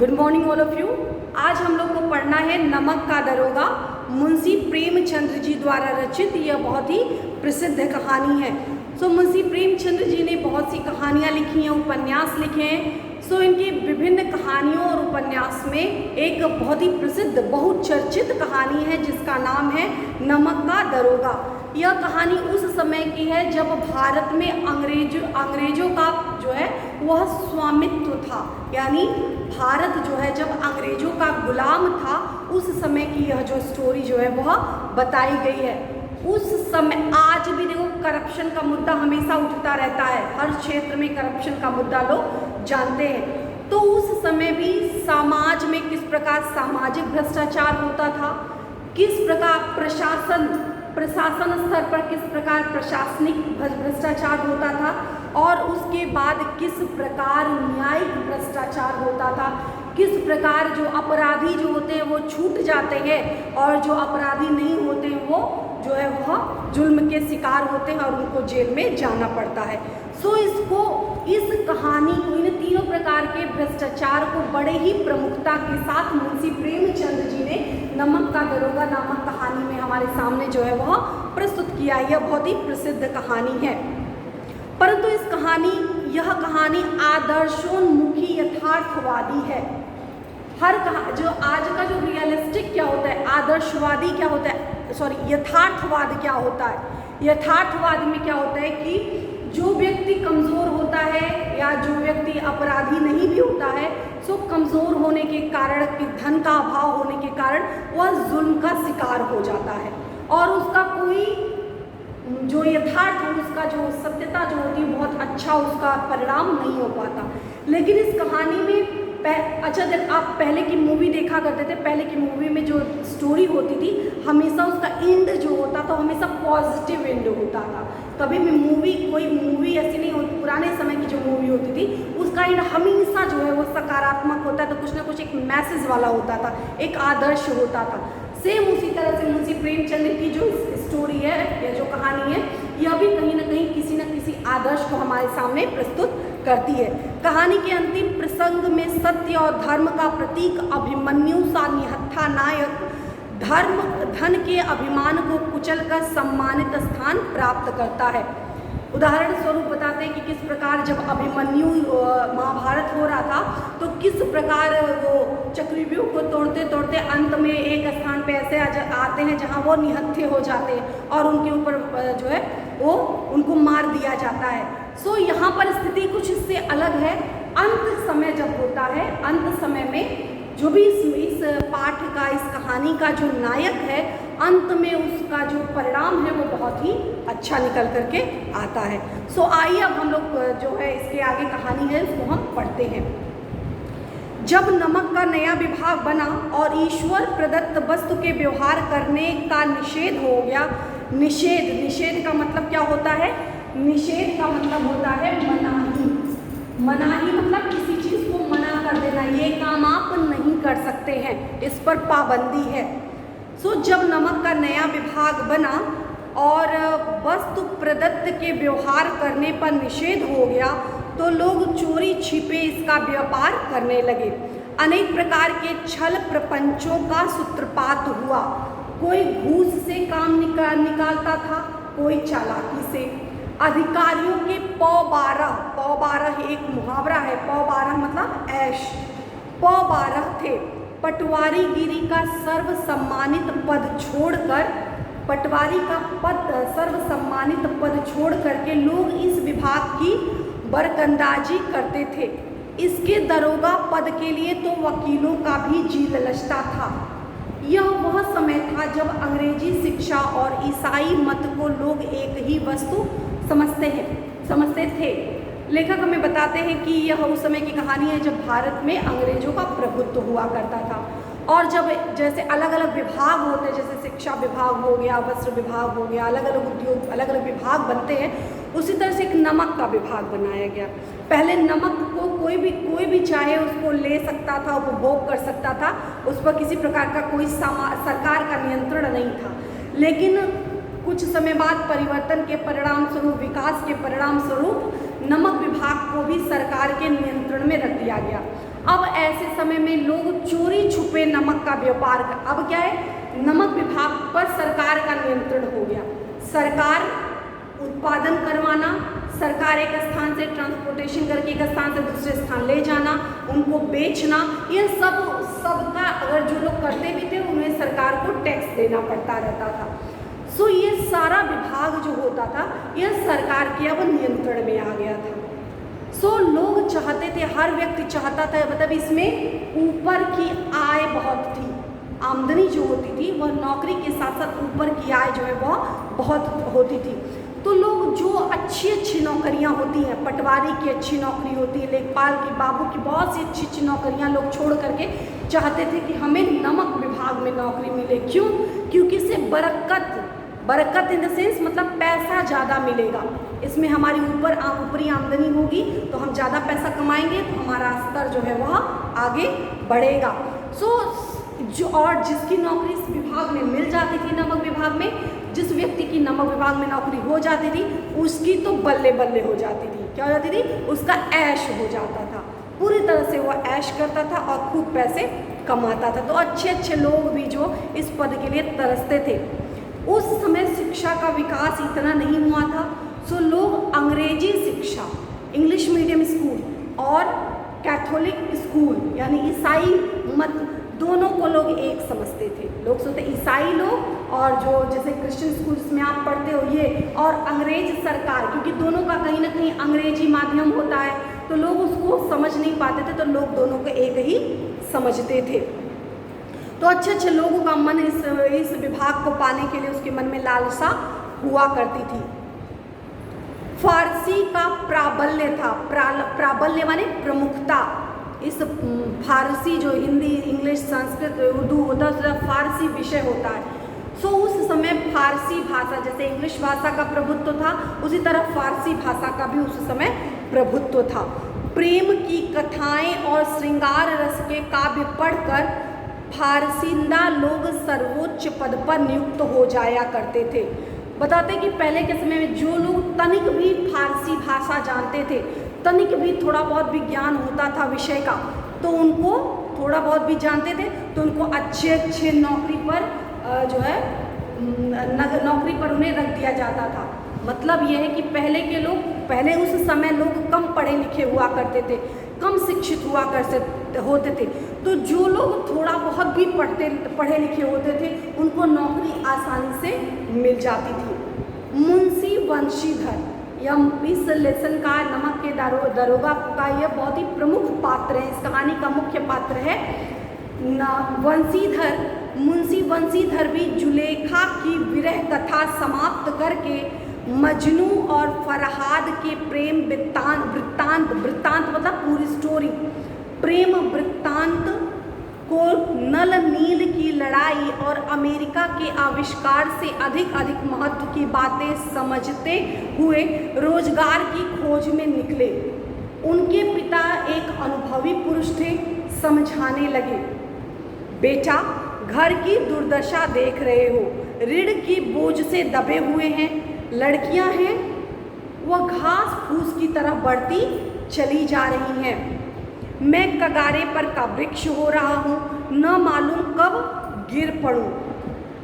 Good morning all of you. आज हम लोग को पढ़ना है नमक का दरोगा, मुंशी प्रेमचंद्र जी द्वारा रचित। यह बहुत ही प्रसिद्ध कहानी है। मुंशी प्रेमचंद्र जी ने बहुत सी कहानियाँ लिखी हैं, उपन्यास लिखे हैं। इनकी विभिन्न कहानियों और उपन्यास में एक बहुत ही प्रसिद्ध बहुचर्चित कहानी है जिसका नाम है नमक का दरोगा। यह कहानी उस समय की है जब भारत में अंग्रेजों का जो है वह स्वामित्व था, यानी भारत जो है जब अंग्रेजों का गुलाम था, उस समय की यह जो स्टोरी जो है वह बताई गई है। उस समय आज भी देखो करप्शन का मुद्दा हमेशा उठता रहता है, हर क्षेत्र में करप्शन का मुद्दा लोग जानते हैं। तो उस समय भी समाज में किस प्रकार सामाजिक भ्रष्टाचार होता था, किस प्रकार प्रशासन स्तर पर किस प्रकार प्रशासनिक भ्रष्टाचार होता था, और उसके बाद किस प्रकार न्यायिक भ्रष्टाचार होता था, किस प्रकार जो अपराधी जो होते हैं वो छूट जाते हैं और जो अपराधी नहीं होते हैं वो जो है वह जुल्म के शिकार होते हैं और उनको जेल में जाना पड़ता है। इस कहानी को, इन तीनों प्रकार के भ्रष्टाचार को बड़े ही प्रमुखता के साथ मुंशी प्रेमचंद्र जी ने नमक का दरोगा नामक कहानी में हमारे सामने जो है वह प्रस्तुत किया। यह बहुत ही प्रसिद्ध कहानी है, परंतु यह कहानी आदर्शोन्मुखी यथार्थवादी है। जो आज का जो रियलिस्टिक क्या होता है, आदर्शवादी क्या होता है, यथार्थवाद क्या होता है। यथार्थवाद में क्या होता है कि जो व्यक्ति कमज़ोर होता है या जो व्यक्ति अपराधी नहीं भी होता है, कमज़ोर होने के कारण, कि धन का अभाव होने के कारण वह जुल्म का शिकार हो जाता है और उसका कोई जो यथार्थ है, उसका जो सत्यता जो होती है बहुत अच्छा उसका परिणाम नहीं हो पाता। लेकिन इस कहानी में जब आप पहले की मूवी देखा करते थे, पहले की मूवी में जो स्टोरी होती थी हमेशा उसका एंड जो होता था हमेशा पॉजिटिव एंड होता था। कभी भी कोई मूवी ऐसी नहीं होती, पुराने समय की जो मूवी होती थी उसका एंड हमेशा जो है वो सकारात्मक होता था, कुछ ना कुछ एक मैसेज वाला होता था, एक आदर्श होता था। सेम उसी तरह से मुंशी प्रेमचंद्र की जो स्टोरी है या जो कहानी है, यह भी कहीं ना कहीं किसी न किसी आदर्श को हमारे सामने प्रस्तुत करती है। कहानी के अंतिम प्रसंग में सत्य और धर्म का प्रतीक अभिमन्यु सा निहत्था नायक धन के अभिमान को कुचलकर सम्मानित स्थान प्राप्त करता है। उदाहरण स्वरूप बताते हैं कि किस प्रकार जब अभिमन्यु महाभारत हो रहा था तो किस प्रकार वो चक्रव्यूह को तोड़ते तोड़ते अंत में एक स्थान पे ऐसे आते हैं जहाँ वो निहत्थे हो जाते हैं और उनके ऊपर जो है वो उनको मार दिया जाता है। यहाँ पर स्थिति कुछ इससे अलग है। अंत समय जब होता है, अंत समय में जो भी इस पाठ का, इस कहानी का जो नायक है, अंत में उसका जो परिणाम है वो बहुत ही अच्छा निकल करके आता है। आइए अब हम लोग जो है इसके आगे कहानी है उसको हम पढ़ते हैं। जब नमक का नया विभाग बना और ईश्वर प्रदत्त वस्तु के व्यवहार करने का निषेध हो गया। निषेध का मतलब क्या होता है? निषेध का मतलब होता है मनाही। मनाही मतलब किसी चीज़ को मना कर देना, ये काम आप नहीं कर सकते हैं, इस पर पाबंदी है। जब नमक का नया विभाग बना और वस्तु प्रदत्त के व्यवहार करने पर निषेध हो गया तो लोग चोरी छिपे इसका व्यापार करने लगे। अनेक प्रकार के छल प्रपंचों का सूत्रपात हुआ। कोई घूस से काम निकालता था, कोई चालाकी से। अधिकारियों के पौ बारह एक मुहावरा है, पौ बारह मतलब ऐश, पौ बारह थे। पटवारीगिरी का सर्वसम्मानित पद छोड़ करके लोग इस विभाग की बरकंदाजी करते थे। इसके दरोगा पद के लिए तो वकीलों का भी जी ललचता था। यह वह समय था जब अंग्रेजी शिक्षा और ईसाई मत को लोग एक ही वस्तु समझते थे। लेखक हमें बताते हैं कि यह उस समय की कहानी है जब भारत में अंग्रेजों का प्रभुत्व हुआ करता था और जब जैसे अलग अलग विभाग होते हैं, जैसे शिक्षा विभाग हो गया, वस्त्र विभाग हो गया, अलग अलग उद्योग, अलग अलग विभाग बनते हैं, उसी तरह से एक नमक का विभाग बनाया गया। पहले नमक को कोई भी चाहे उसको ले सकता था, उपभोग कर सकता था, उस पर किसी प्रकार का कोई सरकार का नियंत्रण नहीं था। लेकिन कुछ समय बाद परिवर्तन के परिणाम स्वरूप, विकास के परिणाम स्वरूप नमक विभाग को भी सरकार के नियंत्रण में रख दिया गया। अब ऐसे समय में लोग चोरी छुपे नमक का व्यापार कर, अब क्या है, नमक विभाग पर सरकार का नियंत्रण हो गया। सरकार उत्पादन करवाना, सरकार एक स्थान से ट्रांसपोर्टेशन करके एक स्थान से दूसरे स्थान ले जाना, उनको बेचना, ये सबका अगर जो लोग करते भी थे उन्हें सरकार को टैक्स देना पड़ता रहता था। सो ये सारा विभाग जो होता था यह सरकार के अब नियंत्रण में आ गया था। सो लोग चाहते थे, हर व्यक्ति चाहता था, मतलब इसमें ऊपर की आय बहुत थी, आमदनी जो होती थी वह नौकरी के साथ साथ ऊपर की आय जो है वह बहुत होती थी। तो लोग जो अच्छी नौकरियां होती हैं, पटवारी की अच्छी नौकरी होती है, लेखपाल की, बाबू की, बहुत सी अच्छी नौकरियां लोग छोड़ करके चाहते थे कि हमें नमक विभाग में नौकरी मिले। क्यों? क्योंकि इससे बरकत इन द सेंस मतलब पैसा ज़्यादा मिलेगा, इसमें हमारी ऊपरी आमदनी होगी तो हम ज़्यादा पैसा कमाएंगे तो हमारा स्तर जो है वह आगे बढ़ेगा। जो और जिसकी नौकरी इस विभाग में मिल जाती थी, नमक विभाग में, जिस व्यक्ति की नमक विभाग में नौकरी हो जाती थी उसकी तो बल्ले बल्ले हो जाती थी। क्या हो जाती थी? उसका ऐश हो जाता था, पूरी तरह से वो ऐश करता था और खूब पैसे कमाता था। तो अच्छे लोग भी जो इस पद के लिए तरसते थे। उस समय शिक्षा का विकास इतना नहीं हुआ था, सो लोग अंग्रेजी शिक्षा, इंग्लिश मीडियम स्कूल और कैथोलिक स्कूल यानी ईसाई मत, दोनों को लोग एक समझते थे। लोग सोचते ईसाई लोग और जो जैसे क्रिश्चियन स्कूल्स में आप पढ़ते हो ये, और अंग्रेज सरकार, क्योंकि दोनों का कहीं ना कहीं अंग्रेजी माध्यम होता है तो लोग उसको समझ नहीं पाते थे, तो लोग दोनों को एक ही समझते थे। तो अच्छे लोगों का मन इस विभाग को पाने के लिए उसके मन में लालसा हुआ करती थी। फारसी का प्राबल्य था, प्राबल्य माने प्रमुखता। इस फारसी जो हिंदी, इंग्लिश, संस्कृत, उर्दू होता है, फारसी विषय होता है। सो उस समय फारसी भाषा, जैसे इंग्लिश भाषा का प्रभुत्व था उसी तरह फारसी भाषा का भी उस समय प्रभुत्व था। प्रेम की कथाएं और श्रृंगार रस के काव्य पढ़कर फारसिंदा लोग सर्वोच्च पद पर नियुक्त हो जाया करते थे। बताते कि पहले के समय में जो लोग तनिक भी फारसी भाषा जानते थे, तनिक भी थोड़ा बहुत भी ज्ञान होता था विषय का, तो उनको थोड़ा बहुत भी जानते थे तो उनको अच्छे नौकरी पर जो है नौकरी पर उन्हें रख दिया जाता था। मतलब यह है कि पहले उस समय लोग कम पढ़े लिखे हुआ करते थे, कम शिक्षित हुआ होते थे, तो जो लोग थोड़ा बहुत भी पढ़े लिखे होते थे उनको नौकरी आसानी से मिल जाती थी। मुंशी वंशीधर, यह इस लेसन का नमक के दरोगा का यह बहुत ही प्रमुख पात्र है, इस कहानी का मुख्य पात्र है मुंशी वंशीधर भी जुलेखा की विरह कथा समाप्त करके मजनू और फरहाद के प्रेम वृत्तांत मतलब पूरी स्टोरी, प्रेम वृत्तांत को नल नील की लड़ाई और अमेरिका के आविष्कार से अधिक महत्व की बातें समझते हुए रोजगार की खोज में निकले। उनके पिता एक अनुभवी पुरुष थे। समझाने लगे, बेटा घर की दुर्दशा देख रहे हो, ऋण की बोझ से दबे हुए हैं, लड़कियां हैं वह घास फूस की तरह बढ़ती चली जा रही हैं, मैं कगारे पर का वृक्ष हो रहा हूँ, न मालूम कब गिर पड़ूं।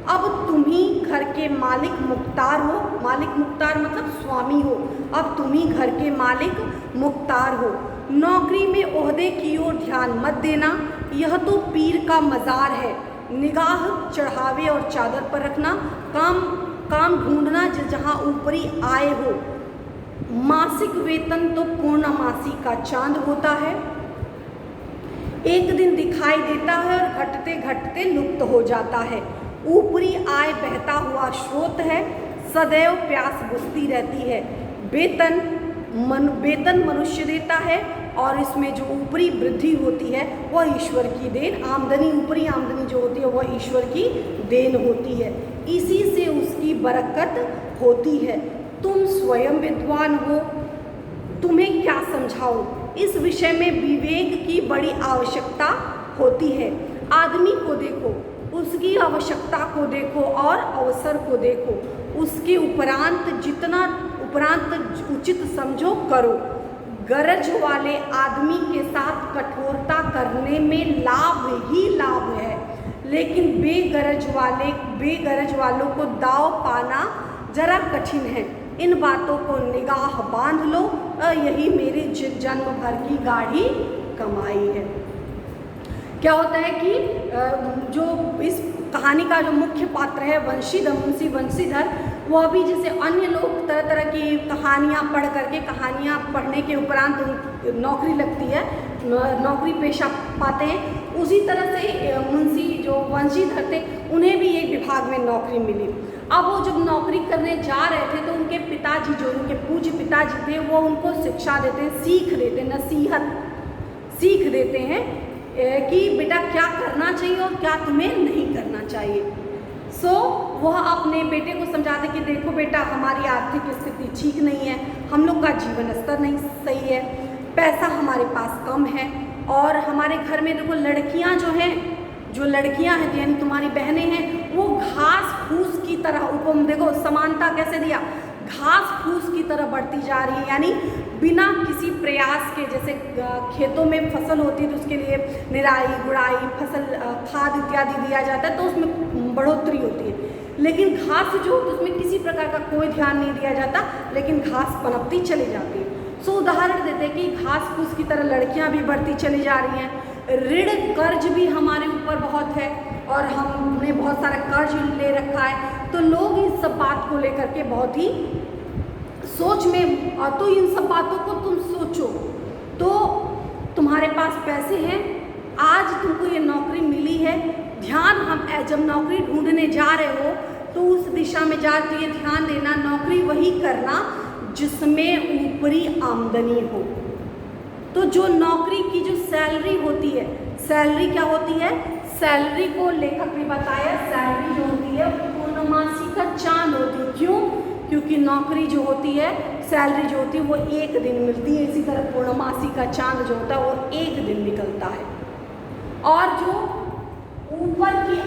अब तुम ही घर के मालिक मुख्तार हो, मालिक मुख्तार मतलब स्वामी हो, अब तुम ही घर के मालिक मुख्तार हो। नौकरी में ओहदे की ओर ध्यान मत देना, यह तो पीर का मज़ार है, निगाह चढ़ावे और चादर पर रखना, काम ढूंढना जहाँ ऊपरी आय हो। मासिक वेतन तो पूर्णमासी का चांद होता है, एक दिन दिखाई देता है और घटते घटते लुप्त हो जाता है। ऊपरी आय बहता हुआ स्रोत है, सदैव प्यास बुझती रहती है। वेतन मनुष्य देता है और इसमें जो ऊपरी वृद्धि होती है वह ईश्वर की देन, ऊपरी आमदनी जो होती है वह ईश्वर की देन होती है, इसी से उसकी बरकत होती है। तुम स्वयं विद्वान हो, तुम्हें क्या समझाओ, इस विषय में विवेक की बड़ी आवश्यकता होती है। आदमी को देखो, उसकी आवश्यकता को देखो और अवसर को देखो, उसके उपरांत उचित समझो करो। गरज वाले आदमी के साथ कठोरता करने में लाभ ही लाभ है, लेकिन बेगरज वालों को दाव पाना जरा कठिन है। इन बातों को निगाह बांध लो, यही मेरी जन्म भर की गाढ़ी कमाई है। क्या होता है कि जो इस कहानी का जो मुख्य पात्र है मुंशी वंशीधर, वह भी जैसे अन्य लोग तरह तरह की कहानियाँ पढ़ करके, कहानियाँ पढ़ने के उपरांत नौकरी लगती है, नौकरी पेशा पाते हैं, उसी तरह से मुंशी जो वंशीधर थे उन्हें भी एक विभाग में नौकरी मिली। अब वो जब नौकरी करने जा रहे थे तो उनके पिताजी, जो उनके पूज्य पिताजी थे, वो उनको शिक्षा देते हैं, सीख देते हैं कि बेटा क्या करना चाहिए और क्या तुम्हें नहीं करना चाहिए। वह अपने बेटे को समझाते कि देखो बेटा, हमारी आर्थिक स्थिति ठीक नहीं है, हम लोग का जीवन स्तर नहीं सही है, पैसा हमारे पास कम है, और हमारे घर में देखो लड़कियां जो लड़कियां हैं यानी तुम्हारी बहनें हैं, वो घास फूस की तरह, उपम देखो समानता कैसे दिया, घास फूस की तरह बढ़ती जा रही है, यानी बिना किसी प्रयास के, जैसे खेतों में फसल होती है तो उसके लिए निराई गुड़ाई, फसल खाद इत्यादि दिया जाता है तो उसमें बढ़ोतरी होती है, लेकिन घास जो तो उसमें किसी प्रकार का कोई ध्यान नहीं दिया जाता, लेकिन घास पनपती चली जाती है। उदाहरण देते हैं कि घास फूस की तरह लड़कियां भी बढ़ती चली जा रही हैं, ऋण कर्ज भी हमारे ऊपर बहुत है और हमने बहुत सारा कर्ज ले रखा है, तो लोग इस सब बात को लेकर के बहुत ही सोच में, तो इन सब बातों को तुम सोचो, तो तुम्हारे पास पैसे हैं, आज तुमको ये नौकरी मिली है, ध्यान हम जब नौकरी ढूंढने जा रहे हो तो उस दिशा में जा, तो ये ध्यान देना, नौकरी वही करना जिसमें ऊपरी आमदनी हो। तो जो नौकरी की जो सैलरी होती है, सैलरी क्या होती है, सैलरी को लेखक ने बताया, सैलरी जो होती है पूर्णमासी का चांद होती है। क्यों? क्योंकि नौकरी जो होती है, सैलरी जो होती है वो एक दिन मिलती है, इसी तरह पूर्णमासी का चांद जो होता है वो एक दिन निकलता है। और जो ऊपर की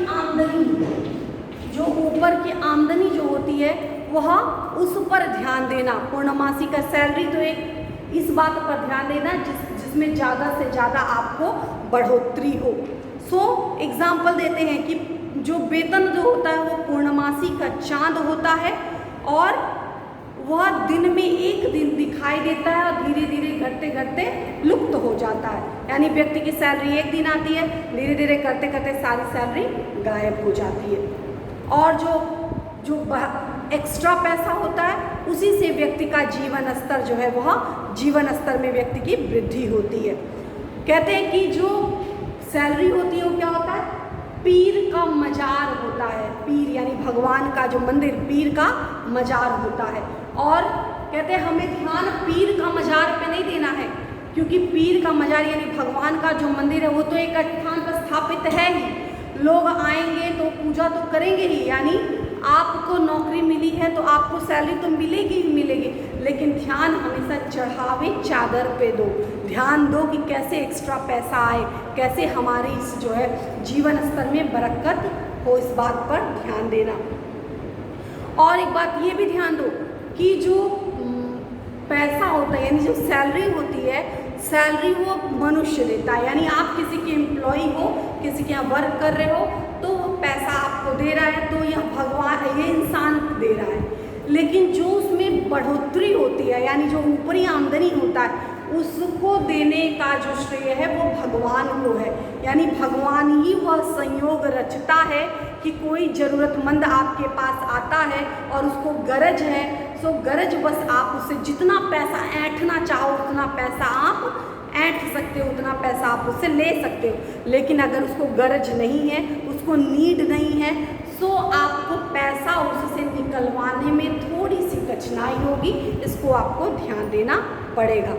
आमदनी जो होती है वह उस पर ध्यान देना, पूर्णमासी का सैलरी तो एक इस बात पर ध्यान देना जिसमें ज़्यादा से ज़्यादा आपको बढ़ोतरी हो। एग्जाम्पल देते हैं कि जो वेतन जो होता है वो पूर्णमासी का चांद होता है और वह दिन में एक दिन दिखाई देता है और धीरे धीरे घटते घटते लुप्त हो जाता है। यानी व्यक्ति की सैलरी एक दिन आती है, धीरे धीरे करते करते सारी सैलरी गायब हो जाती है, और जो एक्स्ट्रा पैसा होता है उसी से व्यक्ति का जीवन स्तर जो है वह जीवन स्तर में व्यक्ति की वृद्धि होती है। कहते हैं कि जो सैलरी होती है वो क्या होता है, पीर का मजार होता है, पीर यानी भगवान का जो मंदिर, पीर का मजार होता है। और कहते हैं हमें ध्यान पीर का मजार पे नहीं देना है, क्योंकि पीर का मजार यानी भगवान का जो मंदिर है वो तो एक स्थान पर स्थापित है ही, लोग आएंगे तो पूजा तो करेंगे ही, यानी आपको नौकरी मिली है तो आपको सैलरी तो मिलेगी ही मिलेगी, लेकिन ध्यान हमेशा चढ़ावे चादर पे दो, ध्यान दो कि कैसे एक्स्ट्रा पैसा आए, कैसे हमारी इस जो है जीवन स्तर में बरकत हो, इस बात पर ध्यान देना। और एक बात ये भी ध्यान दो कि जो पैसा होता है यानी जो सैलरी होती है, सैलरी वो मनुष्य देता है, यानी आप किसी के एम्प्लॉई हो, किसी के यहाँ वर्क कर रहे हो तो वो पैसा आपको दे रहा है, तो यह भगवान, ये इंसान दे रहा है, लेकिन जो उसमें बढ़ोतरी होती है यानी जो ऊपरी आमदनी होता है उसको देने का जो श्रेय है वो भगवान को है, यानी भगवान ही वह संयोग रचता है कि कोई ज़रूरतमंद आपके पास आता है और उसको गरज है, सो गरज बस आप उससे जितना पैसा ऐंठना चाहो उतना पैसा आप ऐंठ सकते हो, उतना पैसा आप उससे ले सकते हो, लेकिन अगर उसको गरज नहीं है, उसको नीड नहीं है, सो आपको पैसा उससे निकलवाने में थोड़ी सी कठिनाई होगी, इसको आपको ध्यान देना पड़ेगा।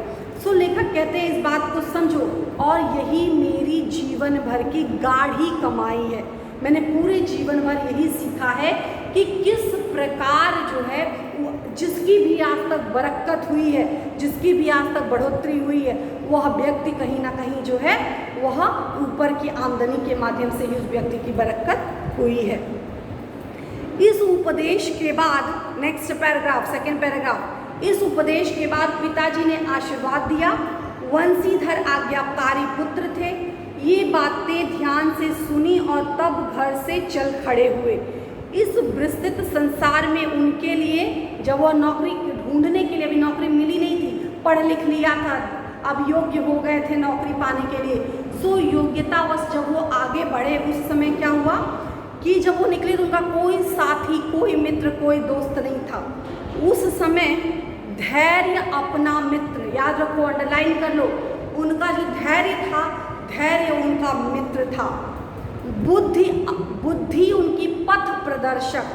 लेखक कहते हैं इस बात को समझो, और यही मेरी जीवन भर की गाढ़ी कमाई है। मैंने पूरे जीवन भर यही सीखा है कि किस प्रकार जो है जिसकी भी आज तक बरकत हुई है, जिसकी भी आज तक बढ़ोतरी हुई है, वह व्यक्ति कहीं ना कहीं जो है वह ऊपर की आमदनी के माध्यम से ही उस व्यक्ति की बरकत हुई है। इस उपदेश के बाद नेक्स्ट पैराग्राफ, सेकेंड पैराग्राफ, इस उपदेश के बाद पिताजी ने आशीर्वाद दिया। वंशीधर आज्ञाकारी पुत्र थे। ये बातें ध्यान से सुनी और तब घर से चल खड़े हुए। इस विस्तृत संसार में उनके लिए, जब वह नौकरी ढूंढने के लिए, अभी नौकरी मिली नहीं थी, पढ़ लिख लिया था, अब योग्य हो गए थे नौकरी पाने के लिए, सो योग्यतावश जब वो आगे बढ़े, उस समय क्या हुआ कि जब वो निकले तो उनका कोई साथी, कोई मित्र, कोई दोस्त नहीं था। उस समय धैर्य अपना मित्र, याद रखो, अंडरलाइन कर लो, उनका जो धैर्य था, धैर्य उनका मित्र था। बुद्धि उनकी पथ प्रदर्शक,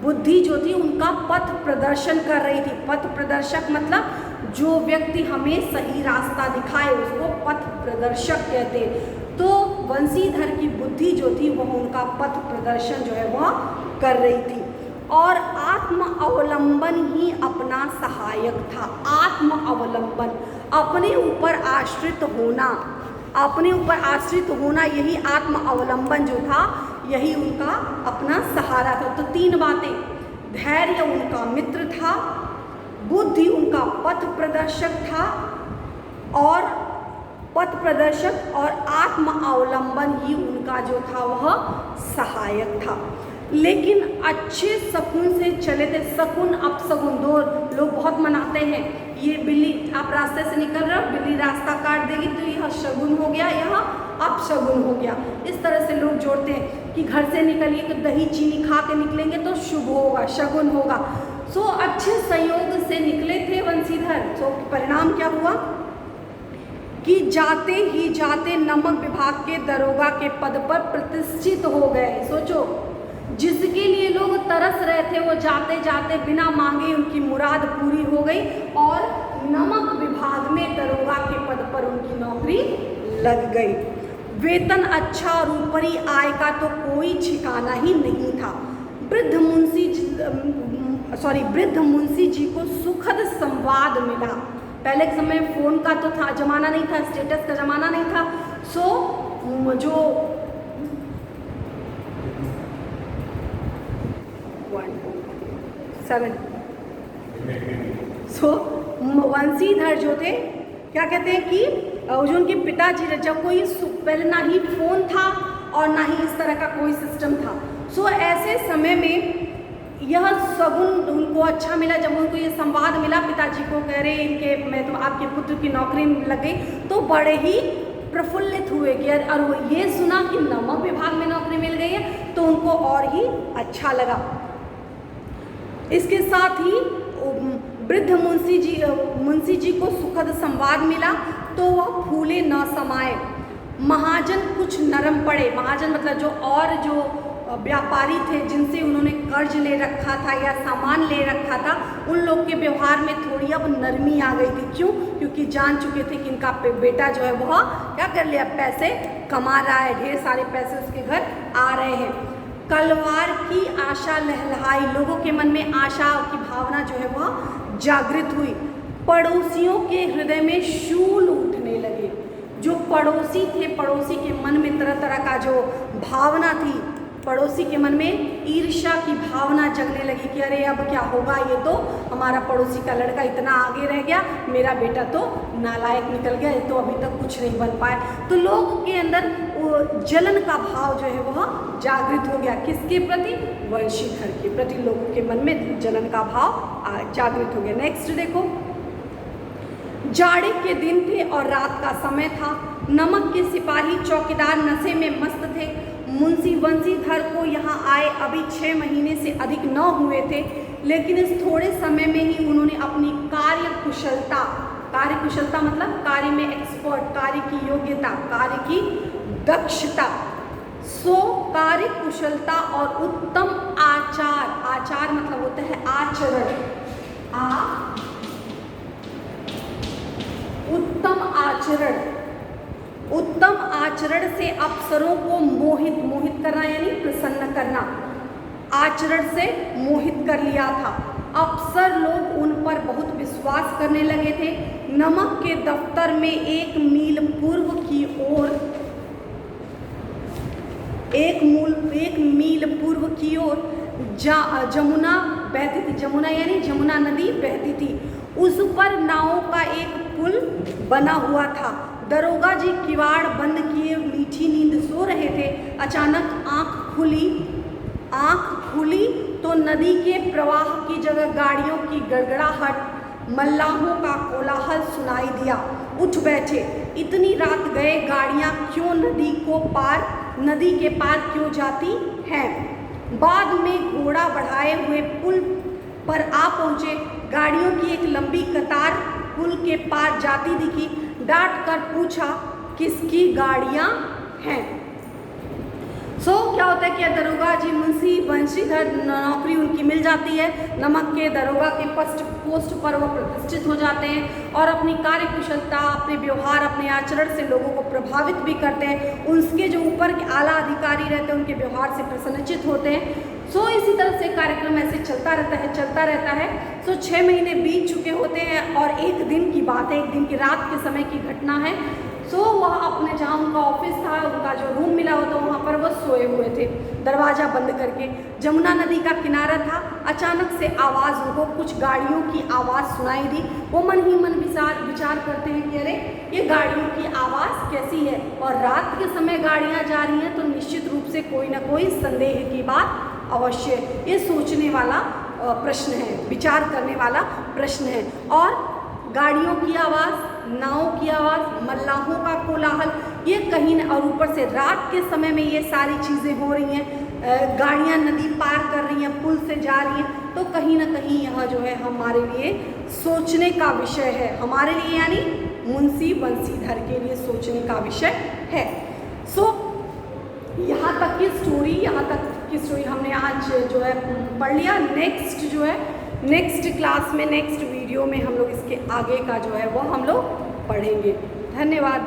बुद्धि जो थी उनका पथ प्रदर्शन कर रही थी। पथ प्रदर्शक मतलब जो व्यक्ति हमें सही रास्ता दिखाए उसको पथ प्रदर्शक कहते हैं। तो वंशीधर की बुद्धि जो थी वह उनका पथ प्रदर्शन जो है वह कर रही थी। और आत्म अवलंबन ही अपना सहायक था। आत्म अवलंबन, अपने ऊपर आश्रित होना, अपने ऊपर आश्रित होना, यही आत्म अवलंबन जो था, यही उनका अपना सहारा था। तो तीन बातें, धैर्य उनका मित्र था, बुद्धि उनका पथ प्रदर्शक था, और पथ प्रदर्शक और आत्म अवलंबन ही उनका जो था वह सहायक था। लेकिन अच्छे शकुन से चले थे। शकुन अपशकुन दो लोग बहुत मनाते हैं। ये बिल्ली, आप रास्ते से निकल रहे हो, बिल्ली रास्ता काट देगी तो यह शगुन हो गया, यह अपशगुन हो गया। इस तरह से लोग जोड़ते हैं कि घर से निकलिए तो दही चीनी खा के निकलेंगे तो शुभ होगा, शगुन होगा। सो अच्छे संयोग से निकले थे वंशीधर। सो परिणाम क्या हुआ कि जाते ही जाते नमक विभाग के दरोगा के पद पर प्रतिष्ठित हो गए। सोचो, जिसके लिए लोग तरस रहे थे वो जाते जाते बिना मांगे उनकी मुराद पूरी हो गई और नमक विभाग में दरोगा के पद पर उनकी नौकरी लग गई। वेतन अच्छा और ऊपरी आय का तो कोई ठिकाना ही नहीं था। वृद्ध मुंशी जी को सुखद संवाद मिला। पहले के समय फ़ोन का तो था जमाना नहीं था, स्टेटस का ज़माना नहीं था। सो जो 7 वंशीधर जो थे, क्या कहते हैं कि जो उनके पिताजी, जब कोई पहले ना ही फ़ोन था और ना ही इस तरह का कोई सिस्टम था। सो ऐसे समय में यह सगुन उनको अच्छा मिला। जब उनको ये संवाद मिला, पिताजी को कह रहे इनके, मैं तो आपके पुत्र की नौकरी लग गई, तो बड़े ही प्रफुल्लित हुए कि और वो ये सुना कि नमक विभाग में नौकरी मिल गई है तो उनको और ही अच्छा लगा। इसके साथ ही वृद्ध मुंशी जी को सुखद संवाद मिला तो वह फूले न समाये। महाजन कुछ नरम पड़े। महाजन मतलब जो व्यापारी थे जिनसे उन्होंने कर्ज ले रखा था या सामान ले रखा था, उन लोग के व्यवहार में थोड़ी अब नरमी आ गई थी। क्यों? क्योंकि जान चुके थे कि इनका बेटा जो है वह क्या कर लिया, पैसे कमा रहा है, ढेर सारे पैसे उसके घर आ रहे हैं। कलवार की आशा लहलहाई, लोगों के मन में आशा की भावना जो है वह जागृत हुई। पड़ोसियों के हृदय में शूल उठने लगे। जो पड़ोसी थे, पड़ोसी के मन में तरह तरह का जो भावना थी, पड़ोसी के मन में ईर्ष्या की भावना जगने लगी कि अरे अब क्या होगा, ये तो हमारा पड़ोसी का लड़का इतना आगे रह गया, मेरा बेटा तो नालायक निकल गया, ये तो अभी तक कुछ नहीं बन पाया। तो लोगों के अंदर वो जलन का भाव जो है वह जागृत हो गया। किसके प्रति? वंशीधर के प्रति लोगों के मन में जलन का भाव जागृत हो गया। नेक्स्ट देखो, जाड़े के दिन थे और रात का समय था। नमक के सिपाही चौकीदार नशे में मस्त थे। मुंशी वंशीधर को यहाँ आए अभी 6 महीने से अधिक न हुए थे, लेकिन इस थोड़े समय में ही उन्होंने अपनी कार्यकुशलता मतलब कार्य में एक्सपर्ट, कार्य की योग्यता, कार्य की दक्षता, कार्यकुशलता और उत्तम आचार मतलब होता है आचरण, उत्तम आचरण से अप्सरों को मोहित करना यानी प्रसन्न करना, आचरण से मोहित कर लिया था। अप्सर लोग उन पर बहुत विश्वास करने लगे थे। नमक के दफ्तर में 1 मील पूर्व की ओर जमुना बहती थी, जमुना यानी जमुना नदी बहती थी, उस पर नावों का एक पुल बना हुआ था। दरोगा जी किवाड़ बंद किए मीठी नींद सो रहे थे। अचानक आँख खुली तो नदी के प्रवाह की जगह गाड़ियों की गड़गड़ाहट, मल्लाहों का कोलाहल सुनाई दिया। उठ बैठे, इतनी रात गए गाड़ियाँ क्यों नदी के पार क्यों जाती हैं? बाद में घोड़ा बढ़ाए हुए पुल पर आ पहुँचे। गाड़ियों की एक लंबी कतार पुल के पार जाती दिखी। डांट कर पूछा, किसकी गाड़ियाँ हैं? क्या होता है कि दरोगा जी मुंशी बंशीधर नौकरी उनकी मिल जाती है। नमक के दरोगा के पोस्ट पर वो प्रतिष्ठित हो जाते हैं और अपनी कार्यकुशलता, अपने व्यवहार, अपने आचरण से लोगों को प्रभावित भी करते हैं। उनके जो ऊपर के आला अधिकारी रहते हैं उनके व्यवहार से प्रसन्नचित होते हैं। इसी तरह से कार्यक्रम ऐसे चलता रहता है। 6 महीने बीत चुके होते हैं और एक दिन की बात है, एक दिन की रात के समय की घटना है। वह अपने जहाँ उनका ऑफिस था, उनका जो रूम मिला होता वहाँ पर वो सोए हुए थे, दरवाज़ा बंद करके। जमुना नदी का किनारा था। अचानक से आवाज़, उनको कुछ गाड़ियों की आवाज़ सुनाई दी। वो मन ही मन विचार करते हैं कि अरे ये गाड़ियों की आवाज़ कैसी है, और रात के समय गाड़ियाँ जा रही हैं तो निश्चित रूप से कोई ना कोई संदेह की बात अवश्य। ये सोचने वाला प्रश्न है, विचार करने वाला प्रश्न है। और गाड़ियों की आवाज़, नाव की आवाज़, मल्लाहों का कोलाहल, ये कहीं न, और ऊपर से रात के समय में ये सारी चीज़ें हो रही हैं, गाड़ियाँ नदी पार कर रही हैं, पुल से जा रही हैं, तो कहीं ना कहीं यह जो है हमारे लिए सोचने का विषय है, हमारे लिए यानी मुंशी बंशीधर के लिए सोचने का विषय है। यहाँ तक की स्टोरी हमने आज जो है पढ़ लिया। नेक्स्ट क्लास में, नेक्स्ट वीडियो में हम लोग इसके आगे का जो है वो हम लोग पढ़ेंगे। धन्यवाद।